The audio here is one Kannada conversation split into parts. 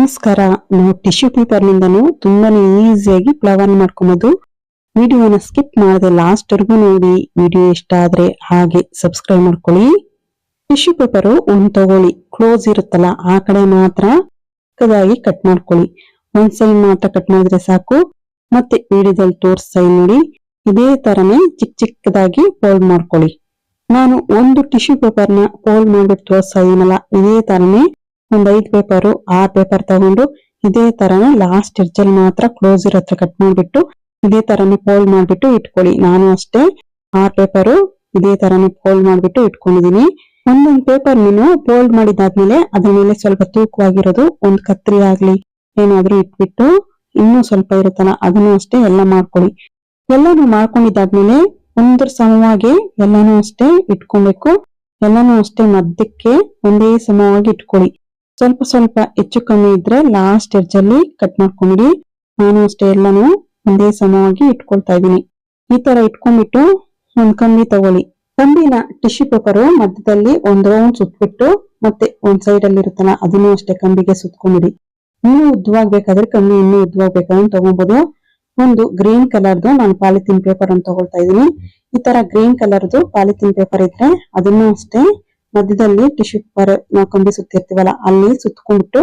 ನಮಸ್ಕಾರ. ನಾವು ಟಿಶ್ಯೂ ಪೇಪರ್ ನಿಂದನೂ ತುಂಬಾನೇ ಈಸಿಯಾಗಿ ಫ್ಲವರ್ ಮಾಡ್ಕೊಬಹುದು. ವಿಡಿಯೋನ ಸ್ಕಿಪ್ ಮಾಡದೆ ಲಾಸ್ಟ್ ವರೆಗೂ ನೋಡಿ. ವಿಡಿಯೋ ಇಷ್ಟ ಆದ್ರೆ ಹಾಗೆ ಸಬ್ಸ್ಕ್ರೈಬ್ ಮಾಡ್ಕೊಳ್ಳಿ. ಟಿಶ್ಯೂ ಪೇಪರ್ ಒಂದ್ ತಗೊಳ್ಳಿ, ಕ್ಲೋಸ್ ಇರುತ್ತಲ್ಲ ಆ ಕಡೆ ಮಾತ್ರ ಚಿಕ್ಕದಾಗಿ ಕಟ್ ಮಾಡ್ಕೊಳ್ಳಿ. ಒಂದ್ ಸೈಡ್ ಮಾತ್ರ ಕಟ್ ಮಾಡಿದ್ರೆ ಸಾಕು. ಮತ್ತೆ ವಿಡಿಯೋದಲ್ಲಿ ತೋರಿಸ್ತಾ ನೋಡಿ, ಇದೇ ತರನೇ ಚಿಕ್ಕದಾಗಿ ಫೋಲ್ಡ್ ಮಾಡ್ಕೊಳ್ಳಿ. ನಾನು ಒಂದು ಟಿಶ್ಯೂ ಪೇಪರ್ನ ಫೋಲ್ಡ್ ಮಾಡ್ಬಿಟ್ಟು ತೋರಿಸ್ತಾ ಇದೀನಲ್ಲ, ಇದೇ ತರನೇ ಒಂದ್ 5 ಪೇಪರ್ 6 ಪೇಪರ್ ತಗೊಂಡು ಇದೇ ತರನೇ ಲಾಸ್ಟ್ ಎಡ್ಜ್ ಅಲ್ಲಿ ಮಾತ್ರ ಕ್ಲೋಸ್ ಇರೋ ಹತ್ರ ಕಟ್ ಮಾಡ್ಬಿಟ್ಟು ಇದೇ ತರನೇ ಫೋಲ್ಡ್ ಮಾಡ್ಬಿಟ್ಟು ಇಟ್ಕೊಳ್ಳಿ. ನಾನು ಅಷ್ಟೇ 6 ಪೇಪರ್ ಇದೇ ತರನೇ ಫೋಲ್ಡ್ ಮಾಡ್ಬಿಟ್ಟು ಇಟ್ಕೊಂಡಿದೀನಿ. ಒಂದೊಂದ್ ಪೇಪರ್ ನೀನು ಫೋಲ್ಡ್ ಮಾಡಿದಾದ್ಮೇಲೆ ಅದ್ರ ಮೇಲೆ ಸ್ವಲ್ಪ ತೂಕವಾಗಿರೋದು ಒಂದ್ ಕತ್ರಿ ಆಗ್ಲಿ ಏನಾದ್ರೂ ಇಟ್ಬಿಟ್ಟು ಇನ್ನೂ ಸ್ವಲ್ಪ ಇರುತ್ತಲ್ಲ ಅದನ್ನು ಅಷ್ಟೇ ಎಲ್ಲ ಮಾಡ್ಕೊಳ್ಳಿ. ಎಲ್ಲಾನು ಮಾಡ್ಕೊಂಡಿದ್ದಾದ್ಮೇಲೆ ಒಂದ್ರ ಸಮವಾಗಿ ಎಲ್ಲಾನು ಅಷ್ಟೇ ಇಟ್ಕೊಬೇಕು. ಎಲ್ಲಾನು ಅಷ್ಟೇ ಮಧ್ಯಕ್ಕೆ ಒಂದೇ ಸಮವಾಗಿ ಇಟ್ಕೊಳ್ಳಿ. ಸ್ವಲ್ಪ ಸ್ವಲ್ಪ ಹೆಚ್ಚು ಕಮ್ಮಿ ಇದ್ರೆ ಲಾಸ್ಟ್ ಎಡ್ಜ್ ಅಲ್ಲಿ ಕಟ್ ಮಾಡ್ಕೊಂಬಿಡಿ. ನಾನು ಅಷ್ಟೇ ಎಲ್ಲಾನು ಒಂದೇ ಸಮವಾಗಿ ಇಟ್ಕೊಳ್ತಾ ಇದೀನಿ. ಈ ತರ ಇಟ್ಕೊಂಡ್ಬಿಟ್ಟು ಒಂದ್ ಕಂಬಿ ತಗೊಳ್ಳಿ. ಕಂಬಿನ ಟಿಶ್ಯೂ ಪೇಪರ್ ಮಧ್ಯದಲ್ಲಿ ಒಂದ್ ರೌಂಡ್ ಸುತ್ಬಿಟ್ಟು ಮತ್ತೆ ಒಂದ್ ಸೈಡ್ ಅಲ್ಲಿ ಇರುತ್ತಲ್ಲ ಅದನ್ನು ಅಷ್ಟೇ ಕಂಬಿಗೆ ಸುತ್ಕೊಂಡ್ಬಿಡಿ. ಇನ್ನೂ ಉದ್ದವಾಗ್ಬೇಕಾದ್ರೆ ಕಂಬಿ ಇನ್ನೂ ಉದ್ದವಾಗ್ಬೇಕಾದ್ರೆ ತಗೋಬಹುದು. ಒಂದು ಗ್ರೀನ್ ಕಲರ್ದು ನಾನು ಪಾಲಿಥಿನ್ ಪೇಪರ್ ಅನ್ನು ತಗೊಳ್ತಾ ಇದೀನಿ. ಈ ತರ ಗ್ರೀನ್ ಕಲರ್ದು ಪಾಲಿಥಿನ್ ಪೇಪರ್ ಇದ್ರೆ ಅದನ್ನು ಅಷ್ಟೇ ಮಧ್ಯದಲ್ಲಿ ಟಿಶ್ಯೂ ಪೇಪರ್ ನಾವು ಕಂಬಿ ಸುತ್ತಿರ್ತೀವಲ್ಲ ಅಲ್ಲಿ ಸುತ್ಕೊಂಡ್ಬಿಟ್ಟು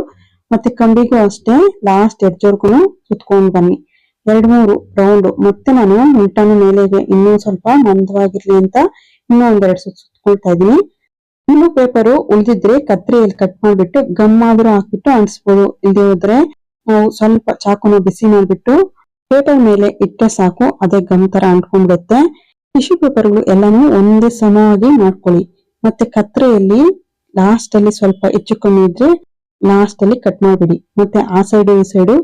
ಮತ್ತೆ ಕಂಬಿಗೂ ಅಷ್ಟೇ ಲಾಸ್ಟ್ ಎಡ್ಜ್ವರ್ಗು ಸುತ್ಕೊಂಡ್ ಬನ್ನಿ. 2-3 ರೌಂಡ್. ಮತ್ತೆ ನಾನು ಉಲ್ಟಾನು ಮೇಲೆಗೆ ಇನ್ನೂ ಸ್ವಲ್ಪ ಮಂದವಾಗಿರ್ಲಿ ಅಂತ ಇನ್ನೂ 1-2 ಸುತ್ಕೊಳ್ತಾ ಇದೀನಿ. ಇನ್ನೂ ಪೇಪರ್ ಉಳಿದಿದ್ರೆ ಕತ್ರಿಯಲ್ಲಿ ಕಟ್ ಮಾಡ್ಬಿಟ್ಟು ಗಮ್ ಆದ್ರೂ ಹಾಕ್ಬಿಟ್ಟು ಅಂಟಿಸ್ಬೋದು. ಇಲ್ಲದೆ ಹೋದ್ರೆ ನಾವು ಸ್ವಲ್ಪ ಚಾಕುನ ಬಿಸಿ ಮಾಡ್ಬಿಟ್ಟು ಪೇಪರ್ ಮೇಲೆ ಇಟ್ಟರೆ ಸಾಕು, ಅದೇ ಗಮ್ ತರ ಅಂಟ್ಕೊಂಡ್ಬಿಡುತ್ತೆ. ಟಿಶ್ಯೂ ಪೇಪರ್ಗಳು ಎಲ್ಲಾನು ಒಂದೇ ಸಮವಾಗಿ ಮಾಡ್ಕೊಳ್ಳಿ. ಮತ್ತೆ ಕತ್ರೆಯಲ್ಲಿ ಲಾಸ್ಟ್ ಅಲ್ಲಿ ಸ್ವಲ್ಪ ಹೆಚ್ಚು ಕಮ್ಮಿ ಇದ್ರೆ ಲಾಸ್ಟ್ ಅಲ್ಲಿ ಕಟ್ ಮಾಡ್ಬಿಡಿ. ಮತ್ತೆ ಆ ಸೈಡು ಈ ಸೈಡು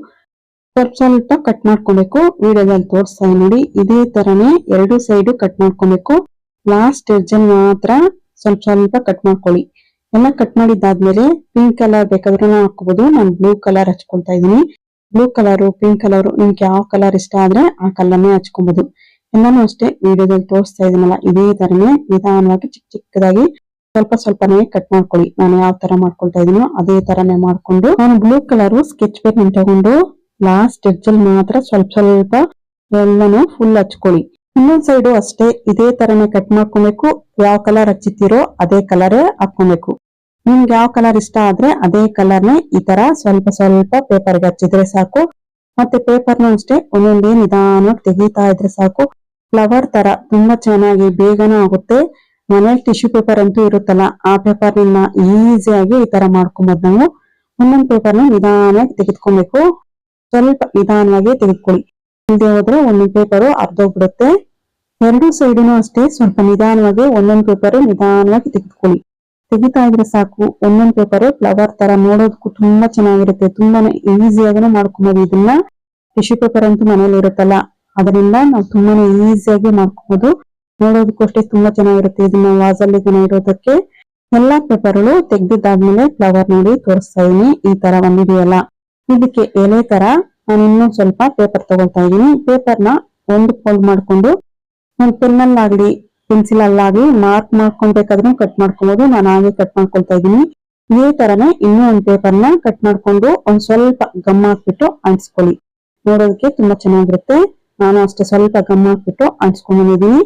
ಸ್ವಲ್ಪ ಕಟ್ ಮಾಡ್ಕೊಬೇಕು. ವಿಡಿಯೋದಲ್ಲಿ ತೋರಿಸ್ತಾ ನೋಡಿ, ಇದೇ ತರನೇ 2 ಸೈಡು ಕಟ್ ಮಾಡ್ಕೊಬೇಕು. ಲಾಸ್ಟ್ ಎಡ್ಜ್ ಅಲ್ಲಿ ಮಾತ್ರ ಸ್ವಲ್ಪ ಕಟ್ ಮಾಡ್ಕೊಳ್ಳಿ. ಎಲ್ಲ ಕಟ್ ಮಾಡಿದ್ದಾದ್ಮೇಲೆ ಪಿಂಕ್ ಕಲರ್ ಬೇಕಾದ್ರೂ ಹಾಕೋಬಹುದು. ನಾನು ಬ್ಲೂ ಕಲರ್ ಹಚ್ಕೊಳ್ತಾ ಇದೀನಿ. ಬ್ಲೂ ಕಲರ್, ಪಿಂಕ್ ಕಲರ್, ನಿಮ್ಗೆ ಯಾವ ಕಲರ್ ಇಷ್ಟ ಆದ್ರೆ ಆ ಕಲರ್ನೇ ಹಚ್ಕೊಬಹುದು. ಎಲ್ಲಾನು ಅಷ್ಟೇ ವಿಡಿಯೋದಲ್ಲಿ ತೋರಿಸ್ತಾ ಇದೀನಲ್ಲ ಇದೇ ತರನೇ ನಿಧಾನವಾಗಿ ಚಿಕ್ಕದಾಗಿ ಸ್ವಲ್ಪನೇ ಕಟ್ ಮಾಡ್ಕೊಳ್ಳಿ. ನಾನು ಯಾವ ತರ ಮಾಡ್ಕೊಳ್ತಾ ಇದೀನೋ ಅದೇ ತರನೇ ಮಾಡ್ಕೊಂಡು ನಾನು ಬ್ಲೂ ಕಲರ್ ಸ್ಕೆಚ್ ಪೆನ್ ತಗೊಂಡು ಲಾಸ್ಟ್ ಎಡ್ಜ್ ಅಲ್ಲಿ ಮಾತ್ರ ಸ್ವಲ್ಪ ಎಲ್ಲಾನು ಫುಲ್ ಹಚ್ಕೊಳ್ಳಿ. ಇನ್ನೊಂದ್ ಸೈಡು ಅಷ್ಟೇ ಇದೇ ತರನೇ ಕಟ್ ಮಾಡ್ಕೊಬೇಕು. ಯಾವ ಕಲರ್ ಹಚ್ಚಿತೀರೋ ಅದೇ ಕಲರ್ ಹಾಕೊಬೇಕು. ನಿಮ್ಗೆ ಯಾವ ಕಲರ್ ಇಷ್ಟ ಆದ್ರೆ ಅದೇ ಕಲರ್ನೇ ಈ ತರ ಸ್ವಲ್ಪ ಪೇಪರ್ಗೆ ಹಚ್ಚಿದ್ರೆ ಸಾಕು. ಮತ್ತೆ ಪೇಪರ್ನ ಅಷ್ಟೇ ಒಂದೊಂದೇ ನಿಧಾನವಾಗಿ ತೆಗಿತಾ ಇದ್ರೆ ಸಾಕು. ಫ್ಲವರ್ ತರ ತುಂಬಾ ಚೆನ್ನಾಗಿ ಬೇಗನೂ ಆಗುತ್ತೆ. ಮನೇಲಿ ಟಿಶ್ಯೂ ಪೇಪರ್ ಅಂತೂ ಇರುತ್ತಲ್ಲ ಆ ಪೇಪರ್ ನಿನ್ನ ಈಸಿಯಾಗಿ ಈ ತರ ಮಾಡ್ಕೊಬಹುದು. ನಾವು ಒಂದೊಂದ್ ಪೇಪರ್ನ ನಿಧಾನವಾಗಿ ತೆಗೆದುಕೊಬೇಕು. ಸ್ವಲ್ಪ ನಿಧಾನವಾಗಿ ತೆಗೆದುಕೊಳ್ಳಿ. ಇಲ್ಲದೆ ಹೋದ್ರೆ ಒಂದೊಂದ್ ಪೇಪರ್ ಅರ್ಧೋಗ್ಬಿಡುತ್ತೆ. 2 ಸೈಡುನು ಅಷ್ಟೇ ಸ್ವಲ್ಪ ನಿಧಾನವಾಗಿ ಒಂದೊಂದ್ ಪೇಪರ್ ನಿಧಾನವಾಗಿ ತೆಗೆದುಕೊಳ್ಳಿ. ತೆಗಿತಾ ಇದ್ರೆ ಸಾಕು. ಒಂದೊಂದ್ ಪೇಪರ್ ಫ್ಲವರ್ ತರ ನೋಡೋದಕ್ಕೂ ತುಂಬಾ ಚೆನ್ನಾಗಿರುತ್ತೆ. ತುಂಬಾನೇ ಈಸಿಯಾಗಿನೂ ಮಾಡ್ಕೊಬಹುದು. ಇದನ್ನ ಟಿಶ್ಯೂ ಪೇಪರ್ ಅಂತೂ ಮನೇಲಿ ಇರುತ್ತಲ್ಲ ಅದರಿಂದ ನಾವು ತುಂಬಾನೇ ಈಸಿಯಾಗಿ ಮಾಡ್ಕೊಬಹುದು. ನೋಡೋದಕ್ಕೂ ಅಷ್ಟೇ ತುಂಬಾ ಚೆನ್ನಾಗಿರುತ್ತೆ. ಇದನ್ನ ವಾಸಲ್ಲಿ ಇರೋದಕ್ಕೆ ಎಲ್ಲಾ ಪೇಪರ್ಗಳು ತೆಗ್ದಿದ್ದಾದ್ಮೇಲೆ ಫ್ಲವರ್ ನೋಡಿ ತೋರಿಸ್ತಾ ಇದೀನಿ. ಈ ತರ ಬಂದಿದೆಯಲ್ಲ ಇದಕ್ಕೆ ಎಲೆ ತರ ನಾನು ಇನ್ನೂ ಸ್ವಲ್ಪ ಪೇಪರ್ ತಗೊಳ್ತಾ ಇದೀನಿ. ಪೇಪರ್ನ ಒಂದು ಫೋಲ್ಡ್ ಮಾಡ್ಕೊಂಡು ಒಂದು ಪೆನ್ನಲ್ಲಾಗ್ಲಿ ಪೆನ್ಸಿಲ್ ಅಲ್ಲಾಗ್ಲಿ ಮಾರ್ಕ್ ಮಾಡ್ಕೊಬೇಕಾದ್ರೂ ಕಟ್ ಮಾಡ್ಕೊಬಹುದು. ನಾನು ಹಾಗೆ ಕಟ್ ಮಾಡ್ಕೊಳ್ತಾ ಇದೀನಿ. ಇದೇ ತರನೇ ಇನ್ನೂ ಒಂದ್ ಪೇಪರ್ನ ಕಟ್ ಮಾಡ್ಕೊಂಡು ಒಂದ್ ಸ್ವಲ್ಪ ಗಮ್ ಹಾಕ್ಬಿಟ್ಟು ಅಂಟಿಸ್ಕೊಳ್ಳಿ. ನೋಡೋದಕ್ಕೆ ತುಂಬಾ ಚೆನ್ನಾಗಿರುತ್ತೆ. ನಾನು ಅಷ್ಟೇ ಸ್ವಲ್ಪ ಗಮ್ ಹಾಕ್ಬಿಟ್ಟು ಅಂಟಿಸ್ಕೊಂಡ್ ಬಂದಿದೀನಿ.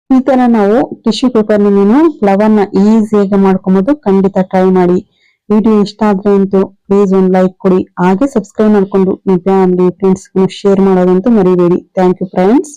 ಈ ತರ ನಾವು ಟಿಶ್ಯೂ ಪೇಪರ್ ನೀನು ಫ್ಲವರ್ ನ ಈಸಿಯಾಗಿ ಮಾಡ್ಕೊಬಹುದು. ಖಂಡಿತ ಟ್ರೈ ಮಾಡಿ. ವಿಡಿಯೋ ಇಷ್ಟ ಆದ್ರೆ ಅಂತೂ ಪ್ಲೀಸ್ ಒಂದು ಲೈಕ್ ಕೊಡಿ. ಹಾಗೆ ಸಬ್ಸ್ಕ್ರೈಬ್ ಮಾಡ್ಕೊಂಡು ನಿಮ್ಮ ಫ್ಯಾಮಿಲಿ ಫ್ರೆಂಡ್ಸ್ ಶೇರ್ ಮಾಡೋದಂತೂ ಮರಿಬೇಡಿ. Thank you friends.